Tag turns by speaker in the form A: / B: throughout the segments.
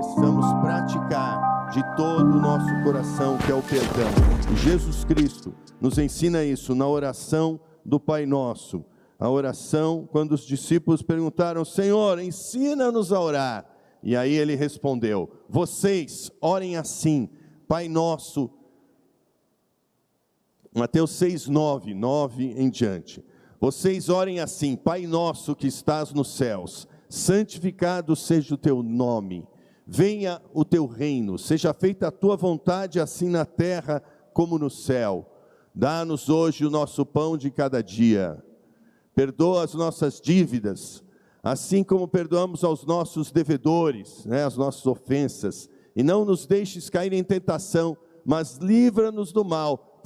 A: precisamos praticar de todo o nosso coração, que é o perdão. E Jesus Cristo nos ensina isso na oração do Pai Nosso. A oração, quando os discípulos perguntaram: Senhor, ensina-nos a orar. E aí ele respondeu: vocês orem assim, Pai Nosso. Mateus 6, 9 em diante. Vocês orem assim: Pai Nosso que estás nos céus, santificado seja o teu nome. Venha o teu reino, seja feita a tua vontade, assim na terra como no céu. Dá-nos hoje o nosso pão de cada dia. Perdoa as nossas dívidas, assim como perdoamos aos nossos devedores, as nossas ofensas. E não nos deixes cair em tentação, mas livra-nos do mal,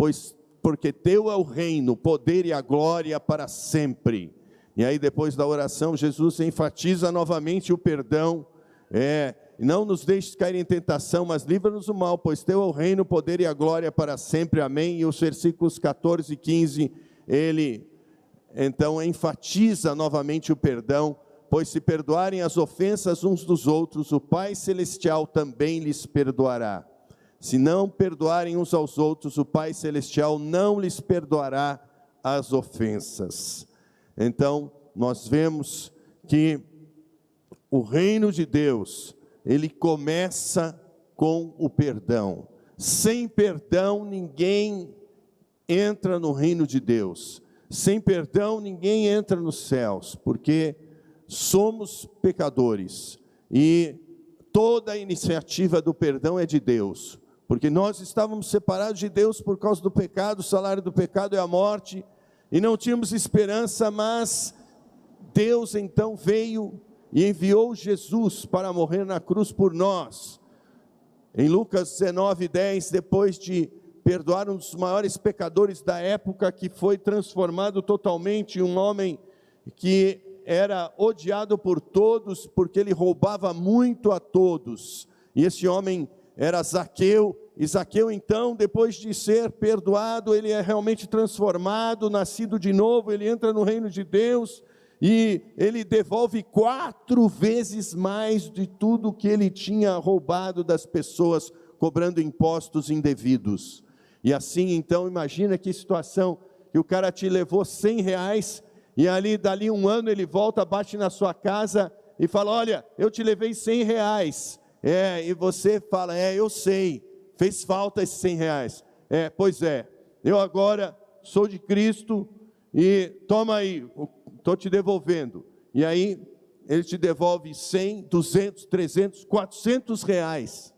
A: porque teu é o reino, o poder e a glória para sempre. E aí depois da oração, Jesus enfatiza novamente o perdão. Não nos deixes cair em tentação, mas livra-nos do mal, pois teu é o reino, o poder e a glória para sempre. Amém. E os versículos 14 e 15, ele então enfatiza novamente o perdão. Pois se perdoarem as ofensas uns dos outros, o Pai Celestial também lhes perdoará. Se não perdoarem uns aos outros, o Pai Celestial não lhes perdoará as ofensas. Então, nós vemos que o reino de Deus, ele começa com o perdão. Sem perdão, ninguém entra no reino de Deus. Sem perdão, ninguém entra nos céus, porque somos pecadores. E toda a iniciativa do perdão é de Deus, porque nós estávamos separados de Deus por causa do pecado. O salário do pecado é a morte, e não tínhamos esperança, mas Deus então veio e enviou Jesus para morrer na cruz por nós. Em Lucas 19, 10, depois de perdoar um dos maiores pecadores da época, que foi transformado totalmente em um homem que era odiado por todos, porque ele roubava muito a todos. E esse homem era Zaqueu. E Zaqueu então, depois de ser perdoado, ele é realmente transformado, nascido de novo. Ele entra no reino de Deus e ele devolve 4 vezes mais de tudo que ele tinha roubado das pessoas, cobrando impostos indevidos. E assim então, imagina que situação, que o cara te levou R$100, e dali um ano ele volta, bate na sua casa e fala: olha, eu te levei R$100. E você fala: eu sei, fez falta esses R$100. Pois é, eu agora sou de Cristo e toma aí, estou te devolvendo. E aí ele te devolve 100, 200, 300, R$400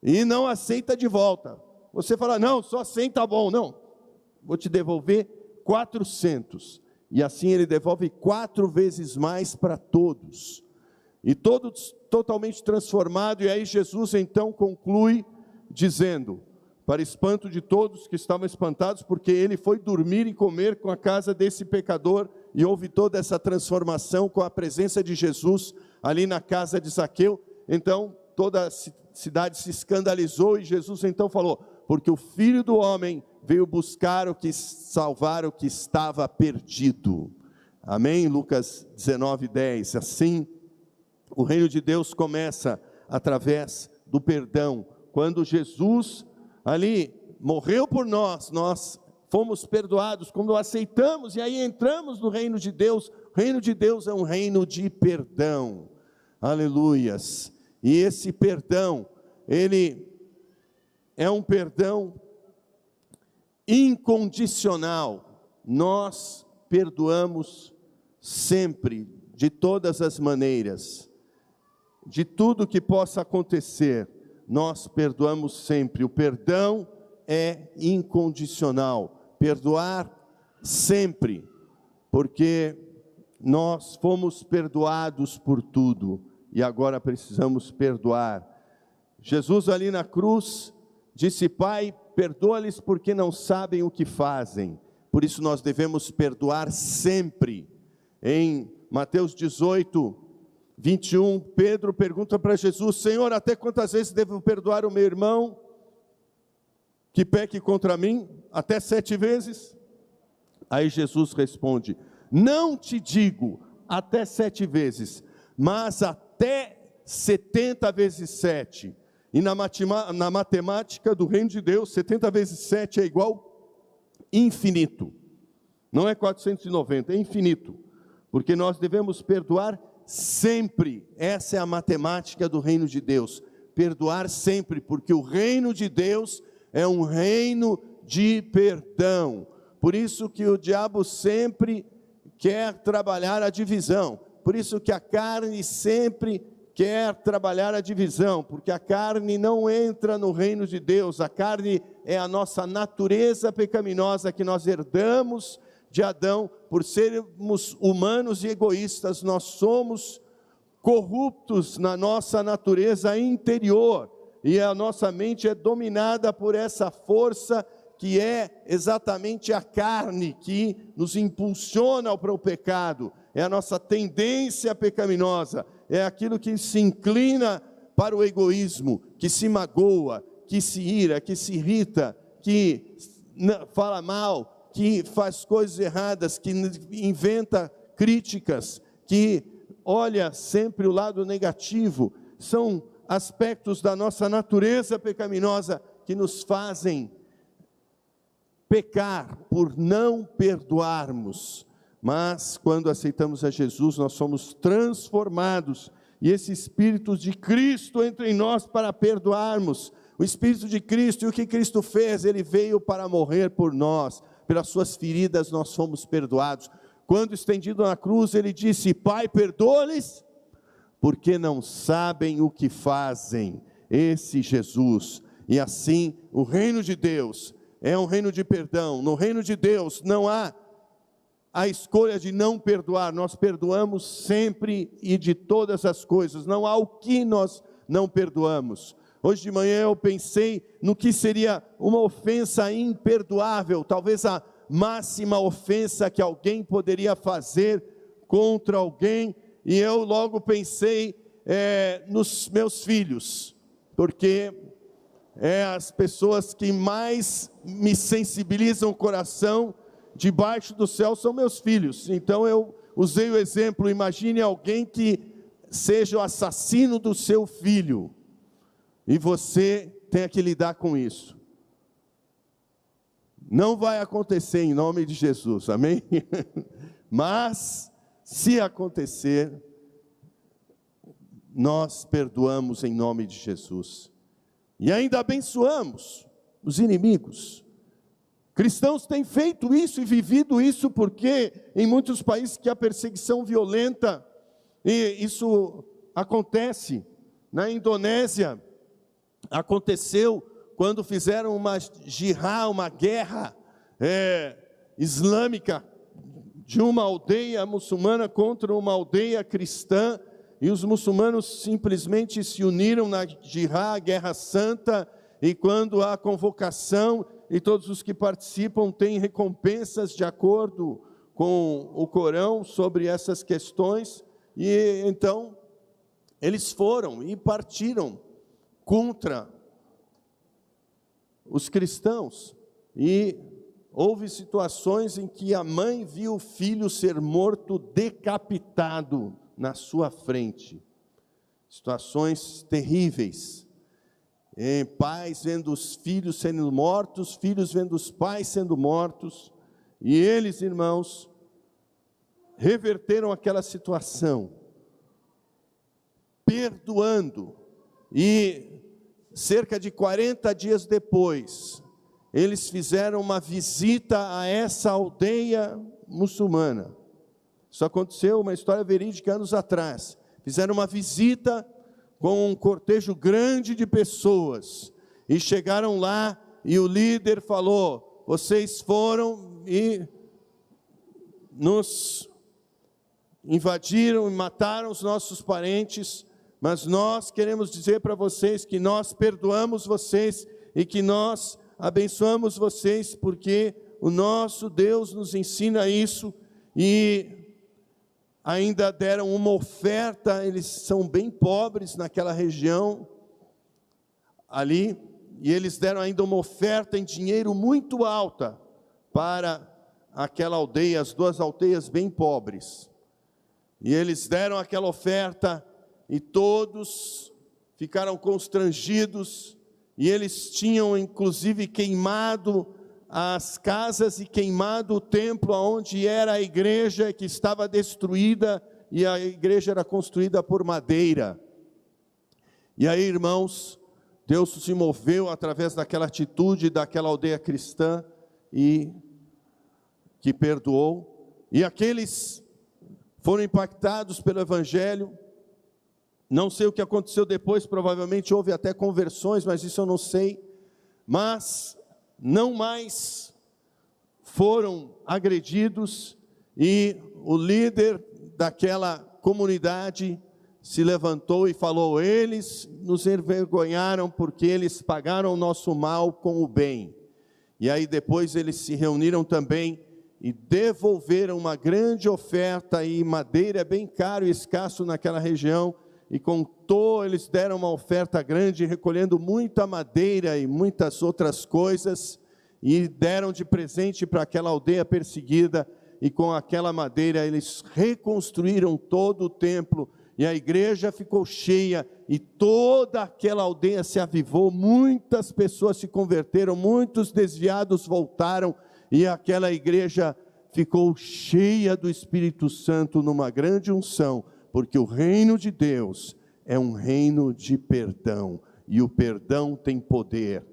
A: e não aceita de volta. Você fala: não, só 100 tá bom. Não, vou te devolver 400. E assim ele devolve 4 vezes mais para todos. E todos totalmente transformado. E aí Jesus então conclui dizendo, para espanto de todos que estavam espantados, porque ele foi dormir e comer com a casa desse pecador, e houve toda essa transformação com a presença de Jesus ali na casa de Zaqueu. Então toda a cidade se escandalizou, e Jesus então falou: porque o Filho do Homem veio buscar salvar o que estava perdido. Amém? Lucas 19, 10. Assim, o reino de Deus começa através do perdão. Quando Jesus ali morreu por nós, nós fomos perdoados, quando aceitamos, e aí entramos no reino de Deus. O reino de Deus é um reino de perdão. Aleluias. E esse perdão, ele é um perdão incondicional. Nós perdoamos sempre, de todas as maneiras, de tudo que possa acontecer, nós perdoamos sempre. O perdão é incondicional. Perdoar sempre, porque nós fomos perdoados por tudo, e agora precisamos perdoar. Jesus ali na cruz disse: Pai, perdoa-lhes porque não sabem o que fazem. Por isso nós devemos perdoar sempre. Em Mateus 18, 21, Pedro pergunta para Jesus: Senhor, até quantas vezes devo perdoar o meu irmão que peque contra mim? Até 7 vezes? Aí Jesus responde: não te digo até 7 vezes, mas até 70 vezes 7. E na matemática do reino de Deus, 70 vezes 7 é igual infinito. Não é 490, é infinito. Porque nós devemos perdoar sempre. Essa é a matemática do reino de Deus. Perdoar sempre, porque o reino de Deus é um reino de perdão. Por isso que o diabo sempre quer trabalhar a divisão. Por isso que a carne sempre quer trabalhar a divisão, porque a carne não entra no reino de Deus. A carne é a nossa natureza pecaminosa que nós herdamos de Adão. Por sermos humanos e egoístas, nós somos corruptos na nossa natureza interior, e a nossa mente é dominada por essa força que é exatamente a carne, que nos impulsiona para o pecado. É a nossa tendência pecaminosa, é aquilo que se inclina para o egoísmo, que se magoa, que se ira, que se irrita, que fala mal, que faz coisas erradas, que inventa críticas, que olha sempre o lado negativo. São aspectos da nossa natureza pecaminosa que nos fazem pecar por não perdoarmos. Mas quando aceitamos a Jesus, nós somos transformados, e esse Espírito de Cristo entra em nós para perdoarmos. O Espírito de Cristo, e o que Cristo fez? Ele veio para morrer por nós, pelas suas feridas nós fomos perdoados. Quando estendido na cruz, ele disse: Pai, perdoa-lhes, porque não sabem o que fazem. Esse Jesus. E assim, o reino de Deus é um reino de perdão. No reino de Deus não há a escolha de não perdoar. Nós perdoamos sempre e de todas as coisas. Não há o que nós não perdoamos. Hoje de manhã eu pensei no que seria uma ofensa imperdoável, talvez a máxima ofensa que alguém poderia fazer contra alguém, e eu logo pensei nos meus filhos, porque as pessoas que mais me sensibilizam o coração debaixo do céu são meus filhos. Então eu usei o exemplo: imagine alguém que seja o assassino do seu filho, e você tenha que lidar com isso. Não vai acontecer em nome de Jesus, amém? Mas, se acontecer, nós perdoamos em nome de Jesus. E ainda abençoamos os inimigos. Cristãos têm feito isso e vivido isso, porque em muitos países que há perseguição violenta, e isso acontece. Na Indonésia, aconteceu quando fizeram uma jihad, uma guerra islâmica, de uma aldeia muçulmana contra uma aldeia cristã, e os muçulmanos simplesmente se uniram na jihad, guerra santa, e quando há convocação, e todos os que participam têm recompensas de acordo com o Corão sobre essas questões, e então eles foram e partiram contra os cristãos, e houve situações em que a mãe viu o filho ser morto, decapitado na sua frente. Situações terríveis. Pais vendo os filhos sendo mortos, filhos vendo os pais sendo mortos, e eles, irmãos, reverteram aquela situação, perdoando, e cerca de 40 dias depois, eles fizeram uma visita a essa aldeia muçulmana. Isso aconteceu, uma história verídica, anos atrás. Fizeram uma visita com um cortejo grande de pessoas, e chegaram lá, e o líder falou: vocês foram e nos invadiram e mataram os nossos parentes, mas nós queremos dizer para vocês que nós perdoamos vocês e que nós abençoamos vocês, porque o nosso Deus nos ensina isso. E ainda deram uma oferta, eles são bem pobres naquela região ali, e eles deram ainda uma oferta em dinheiro muito alta para aquela aldeia, as duas aldeias bem pobres. E eles deram aquela oferta, e todos ficaram constrangidos, e eles tinham inclusive queimado as casas e queimado o templo onde era a igreja, que estava destruída, e a igreja era construída por madeira. E aí, irmãos, Deus se moveu através daquela atitude daquela aldeia cristã, e que perdoou, e aqueles foram impactados pelo evangelho. Não sei o que aconteceu depois, provavelmente houve até conversões, mas isso eu não sei, mas não mais foram agredidos, e o líder daquela comunidade se levantou e falou: eles nos envergonharam porque eles pagaram o nosso mal com o bem. E aí depois eles se reuniram também e devolveram uma grande oferta, e madeira é bem caro e escasso naquela região, e eles deram uma oferta grande, recolhendo muita madeira e muitas outras coisas, e deram de presente para aquela aldeia perseguida, e com aquela madeira eles reconstruíram todo o templo, e a igreja ficou cheia, e toda aquela aldeia se avivou, muitas pessoas se converteram, muitos desviados voltaram, e aquela igreja ficou cheia do Espírito Santo numa grande unção, porque o reino de Deus é um reino de perdão, e o perdão tem poder.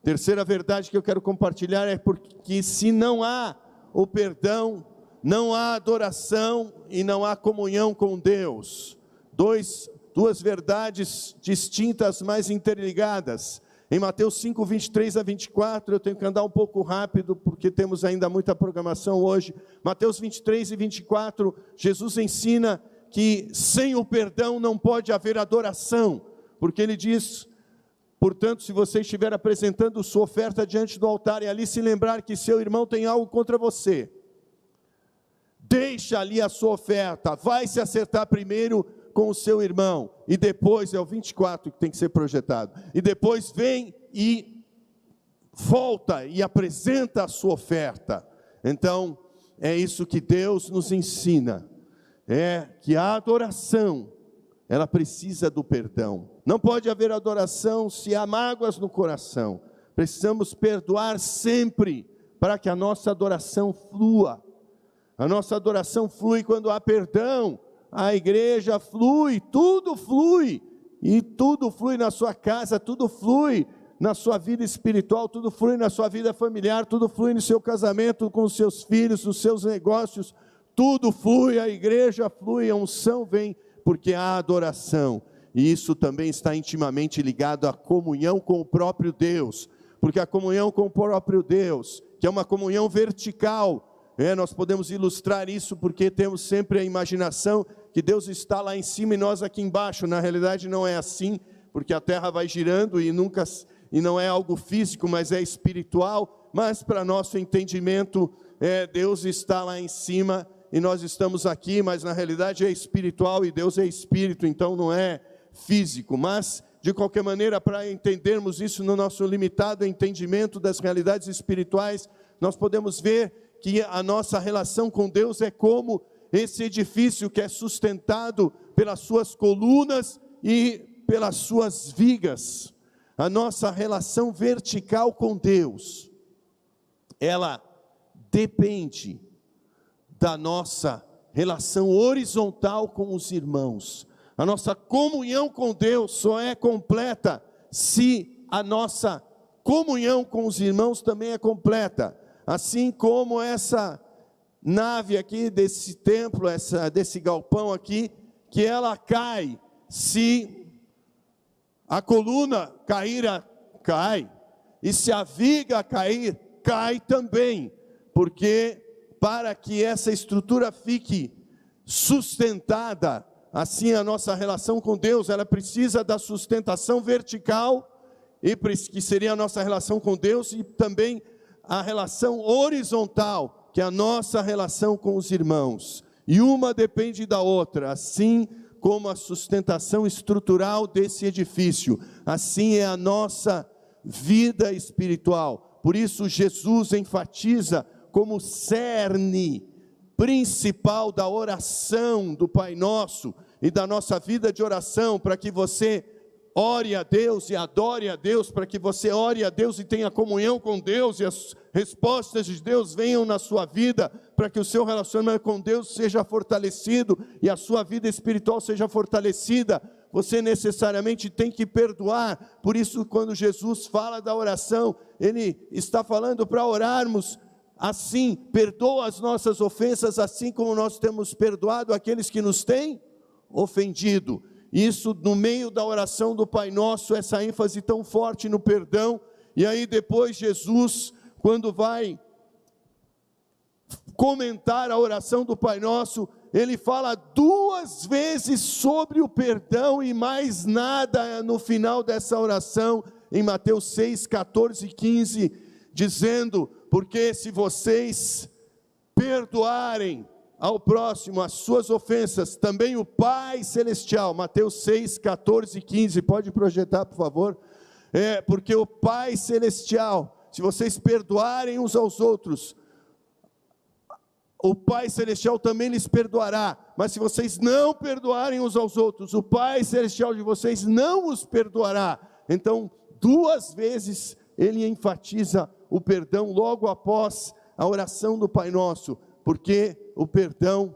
A: Terceira verdade que eu quero compartilhar é porque se não há o perdão, não há adoração e não há comunhão com Deus. Duas verdades distintas, mas interligadas. Em Mateus 5, 23 a 24, eu tenho que andar um pouco rápido, porque temos ainda muita programação hoje. Mateus 23 e 24, Jesus ensina que sem o perdão não pode haver adoração, porque ele diz: portanto, se você estiver apresentando sua oferta diante do altar, e ali se lembrar que seu irmão tem algo contra você, deixa ali a sua oferta, vai se acertar primeiro com o seu irmão, e depois, é o 24 que tem que ser projetado, e depois vem e volta e apresenta a sua oferta. Então, é isso que Deus nos ensina, é que a adoração, ela precisa do perdão. Não pode haver adoração se há mágoas no coração. Precisamos perdoar sempre, para que a nossa adoração flua. A nossa adoração flui quando há perdão. A igreja flui, e tudo flui na sua casa, tudo flui na sua vida espiritual, tudo flui na sua vida familiar, tudo flui no seu casamento, com os seus filhos, nos seus negócios, tudo flui, a igreja flui, a unção vem, porque há adoração, e isso também está intimamente ligado à comunhão com o próprio Deus, porque a comunhão com o próprio Deus, que é uma comunhão vertical, nós podemos ilustrar isso porque temos sempre a imaginação que Deus está lá em cima e nós aqui embaixo. Na realidade não é assim, porque a terra vai girando e não é algo físico, mas é espiritual. Mas para nosso entendimento, Deus está lá em cima e nós estamos aqui, mas na realidade é espiritual e Deus é espírito, então não é físico. Mas de qualquer maneira, para entendermos isso no nosso limitado entendimento das realidades espirituais, nós podemos ver que a nossa relação com Deus é como esse edifício que é sustentado pelas suas colunas e pelas suas vigas. A nossa relação vertical com Deus, ela depende da nossa relação horizontal com os irmãos. A nossa comunhão com Deus só é completa se a nossa comunhão com os irmãos também é completa. Assim como essa nave aqui desse templo, desse galpão aqui, que ela cai, se a coluna cair, cai, e se a viga cair, cai também, porque para que essa estrutura fique sustentada, assim a nossa relação com Deus, ela precisa da sustentação vertical, que seria a nossa relação com Deus, e também a relação horizontal, que é a nossa relação com os irmãos, e uma depende da outra, assim como a sustentação estrutural desse edifício, assim é a nossa vida espiritual. Por isso Jesus enfatiza como cerne principal da oração do Pai Nosso, e da nossa vida de oração, para que você ore a Deus e adore a Deus, para que você ore a Deus e tenha comunhão com Deus, e as respostas de Deus venham na sua vida, para que o seu relacionamento com Deus seja fortalecido, e a sua vida espiritual seja fortalecida. Você necessariamente tem que perdoar. Por isso, quando Jesus fala da oração, Ele está falando para orarmos assim: perdoa as nossas ofensas, assim como nós temos perdoado aqueles que nos têm ofendido. Isso no meio da oração do Pai Nosso, essa ênfase tão forte no perdão. E aí depois Jesus, quando vai comentar a oração do Pai Nosso, Ele fala 2 vezes sobre o perdão e mais nada no final dessa oração, em Mateus 6, 14 e 15, dizendo: porque se vocês perdoarem ao próximo as suas ofensas, também o Pai Celestial, Mateus 6, 14 e 15, pode projetar por favor, porque o Pai Celestial, se vocês perdoarem uns aos outros, o Pai Celestial também lhes perdoará. Mas se vocês não perdoarem uns aos outros, o Pai Celestial de vocês não os perdoará. Então 2 vezes Ele enfatiza o perdão logo após a oração do Pai Nosso, porque o perdão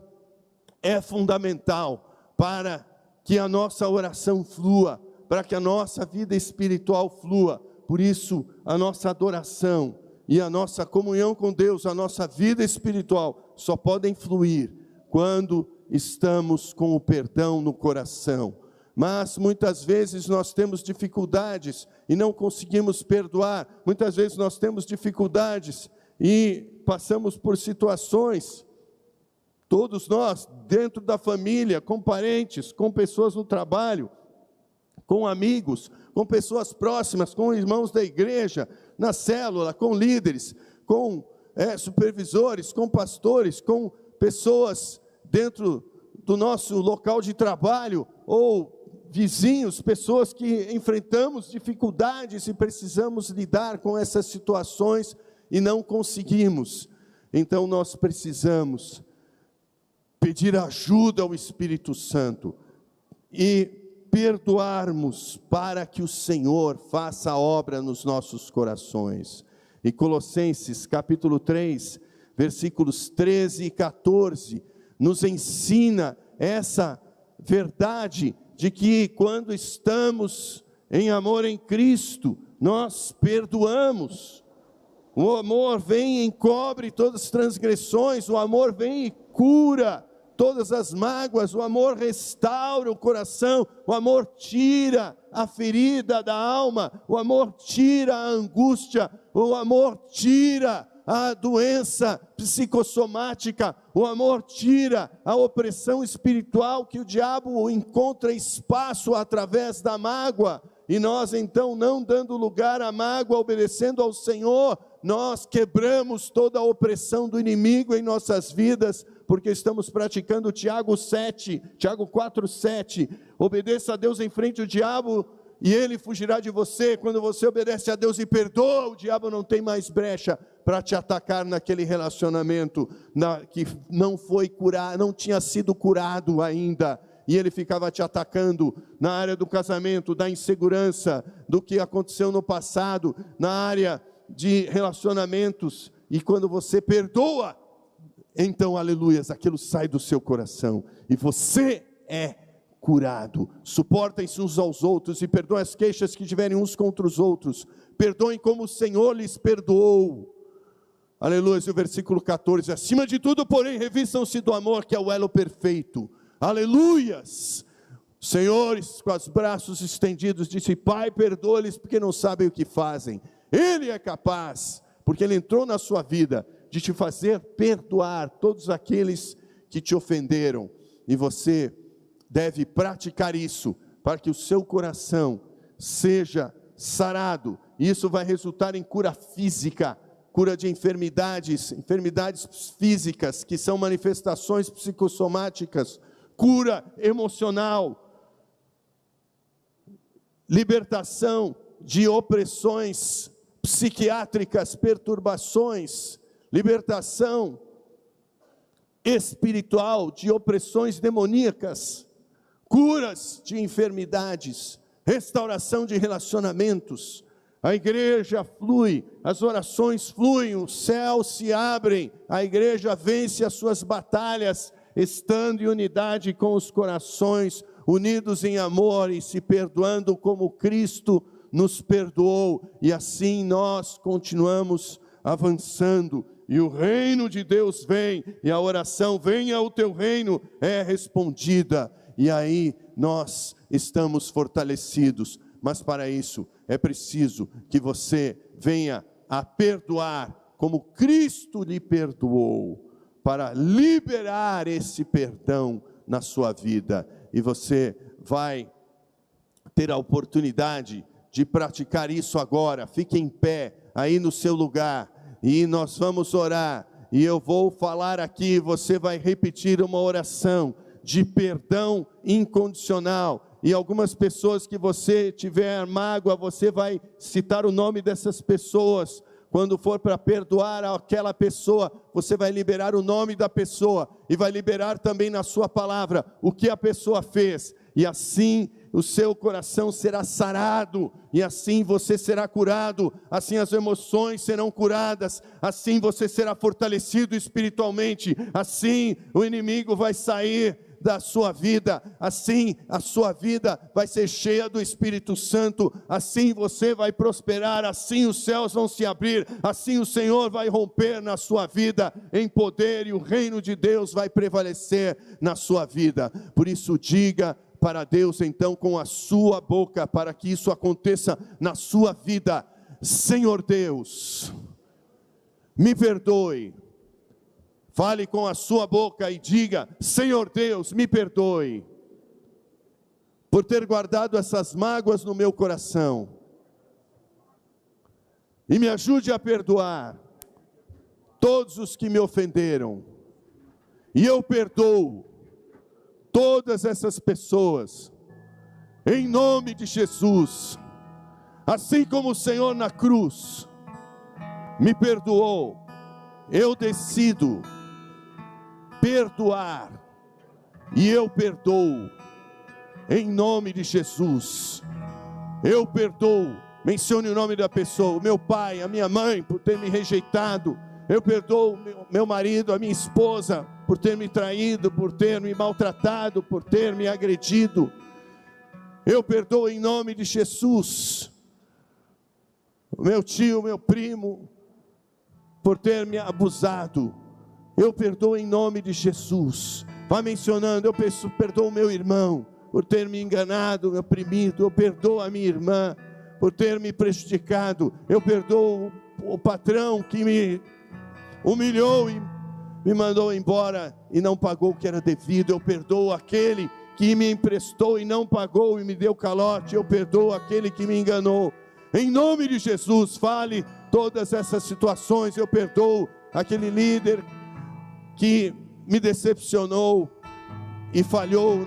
A: é fundamental para que a nossa oração flua, para que a nossa vida espiritual flua. Por isso, a nossa adoração e a nossa comunhão com Deus, a nossa vida espiritual, só podem fluir quando estamos com o perdão no coração. Mas muitas vezes nós temos dificuldades e não conseguimos perdoar. Muitas vezes nós temos dificuldades e passamos por situações, todos nós, dentro da família, com parentes, com pessoas no trabalho, com amigos, com pessoas próximas, com irmãos da igreja, na célula, com líderes, com supervisores, com pastores, com pessoas dentro do nosso local de trabalho, ou vizinhos, pessoas que enfrentamos dificuldades e precisamos lidar com essas situações e não conseguimos. Então nós precisamos pedir ajuda ao Espírito Santo e perdoarmos para que o Senhor faça a obra nos nossos corações. E Colossenses capítulo 3, versículos 13 e 14, nos ensina essa verdade de que quando estamos em amor em Cristo, nós perdoamos. O amor vem e encobre todas as transgressões, o amor vem e cura todas as mágoas, o amor restaura o coração, o amor tira a ferida da alma, o amor tira a angústia, o amor tira a doença psicossomática, o amor tira a opressão espiritual que o diabo encontra espaço através da mágoa. E nós então, não dando lugar à mágoa, obedecendo ao Senhor, nós quebramos toda a opressão do inimigo em nossas vidas, porque estamos praticando Tiago 4:7, obedeça a Deus em frente ao diabo e ele fugirá de você. Quando você obedece a Deus e perdoa, o diabo não tem mais brecha para te atacar naquele relacionamento que não foi curado, não tinha sido curado ainda, e ele ficava te atacando na área do casamento, da insegurança, do que aconteceu no passado, na área de relacionamentos. E quando você perdoa, então, aleluias, aquilo sai do seu coração e você é curado. Suportem-se uns aos outros e perdoem as queixas que tiverem uns contra os outros. Perdoem como o Senhor lhes perdoou. Aleluia. E o versículo 14, acima de tudo, porém, revistam-se do amor, que é o elo perfeito. Aleluias. Senhores, com os braços estendidos, disse: Pai, perdoa-lhes porque não sabem o que fazem. Ele é capaz, porque Ele entrou na sua vida, de te fazer perdoar todos aqueles que te ofenderam. E você deve praticar isso, para que o seu coração seja sarado. Isso vai resultar em cura física, cura de enfermidades físicas, que são manifestações psicossomáticas, cura emocional, libertação de opressões psiquiátricas, perturbações, libertação espiritual de opressões demoníacas. curas de enfermidades, restauração de relacionamentos. A igreja flui, as orações fluem, os céus se abrem, a igreja vence as suas batalhas, estando em unidade com os corações, unidos em amor e se perdoando como Cristo nos perdoou, e assim nós continuamos avançando, e o reino de Deus vem, e a oração, venha o teu reino, é respondida, e aí nós estamos fortalecidos. Mas para isso é preciso que você venha a perdoar como Cristo lhe perdoou, para liberar esse perdão na sua vida. E você vai ter a oportunidade de praticar isso agora. Fique em pé aí no seu lugar e nós vamos orar. E eu vou falar aqui, você vai repetir uma oração de perdão incondicional. E algumas pessoas que você tiver mágoa, você vai citar o nome dessas pessoas. Quando for para perdoar aquela pessoa, você vai liberar o nome da pessoa e vai liberar também na sua palavra o que a pessoa fez. E assim o seu coração será sarado, e assim você será curado, assim as emoções serão curadas, assim você será fortalecido espiritualmente, assim o inimigo vai sair da sua vida, assim a sua vida vai ser cheia do Espírito Santo, assim você vai prosperar, assim os céus vão se abrir, assim o Senhor vai romper na sua vida em poder, e o reino de Deus vai prevalecer na sua vida. Por isso diga para Deus então com a sua boca, para que isso aconteça na sua vida: Senhor Deus, me perdoe. Fale com a sua boca e diga: Senhor Deus, me perdoe por ter guardado essas mágoas no meu coração, e me ajude a perdoar todos os que me ofenderam, e eu perdoo todas essas pessoas, em nome de Jesus. Assim como o Senhor na cruz me perdoou, eu decido perdoar, e eu perdoo, em nome de Jesus. Eu perdoo, mencione o nome da pessoa, o meu pai, a minha mãe, por ter me rejeitado. Eu perdoo meu marido, a minha esposa, por ter me traído, por ter me maltratado, por ter me agredido. Eu perdoo em nome de Jesus. O meu tio, meu primo, por ter me abusado. Eu perdoo em nome de Jesus. Vá mencionando: eu perdoo o meu irmão por ter me enganado, me oprimido. Eu perdoo a minha irmã por ter me prejudicado. Eu perdoo o patrão que me humilhou e me mandou embora e não pagou o que era devido. Eu perdoo aquele que me emprestou e não pagou e me deu calote. Eu perdoo aquele que me enganou. Em nome de Jesus, fale todas essas situações. Eu perdoo aquele líder que me decepcionou e falhou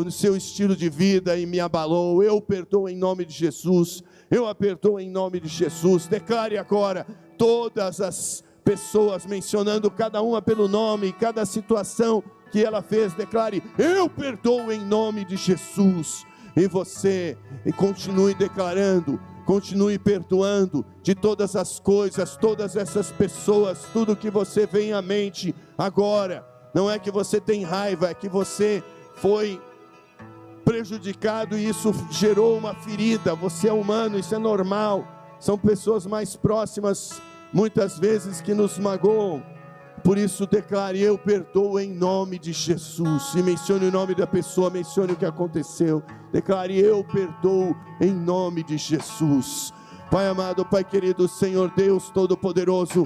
A: no seu estilo de vida e me abalou. Eu perdoo em nome de Jesus. Eu a perdoo em nome de Jesus. Declare agora todas as pessoas, mencionando cada uma pelo nome, cada situação que ela fez. Declare: eu perdoo em nome de Jesus. E você continue declarando, continue perdoando de todas as coisas, todas essas pessoas, tudo que você vem à mente agora. Não é que você tem raiva, é que você foi prejudicado e isso gerou uma ferida. Você é humano, isso é normal. São pessoas mais próximas, muitas vezes, que nos magoam. Por isso declare: eu perdoo em nome de Jesus. E mencione o nome da pessoa, mencione o que aconteceu. Declare: eu perdoo em nome de Jesus. Pai amado, Pai querido, Senhor Deus Todo-Poderoso,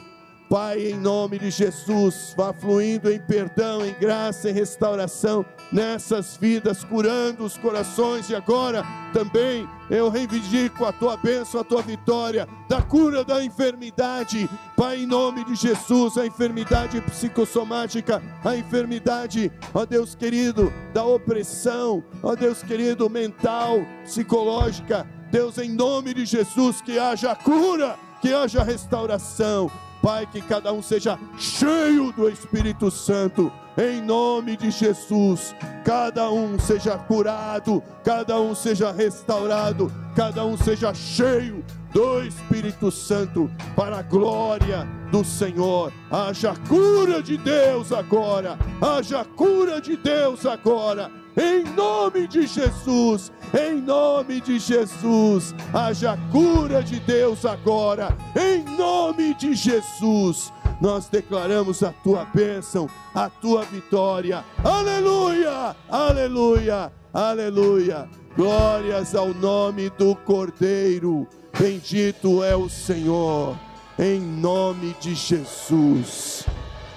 A: Pai, em nome de Jesus, vá fluindo em perdão, em graça, em restauração nessas vidas, curando os corações. E agora também eu reivindico a tua bênção, a tua vitória, da cura da enfermidade. Pai, em nome de Jesus, a enfermidade psicossomática, a enfermidade, ó Deus querido, da opressão, ó Deus querido, mental, psicológica. Deus, em nome de Jesus, que haja cura, que haja restauração. Pai, que cada um seja cheio do Espírito Santo, em nome de Jesus. Cada um seja curado, cada um seja restaurado, cada um seja cheio do Espírito Santo, para a glória do Senhor. Haja cura de Deus agora, haja cura de Deus agora, em nome de Jesus, em nome de Jesus. Haja cura de Deus agora, em nome de Jesus. Nós declaramos a tua bênção, a tua vitória. Aleluia, aleluia, aleluia. Glórias ao nome do Cordeiro. Bendito é o Senhor, em nome de Jesus.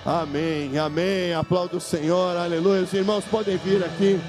A: Amém, amém. Aplauda o Senhor, aleluia. Os irmãos podem vir aqui.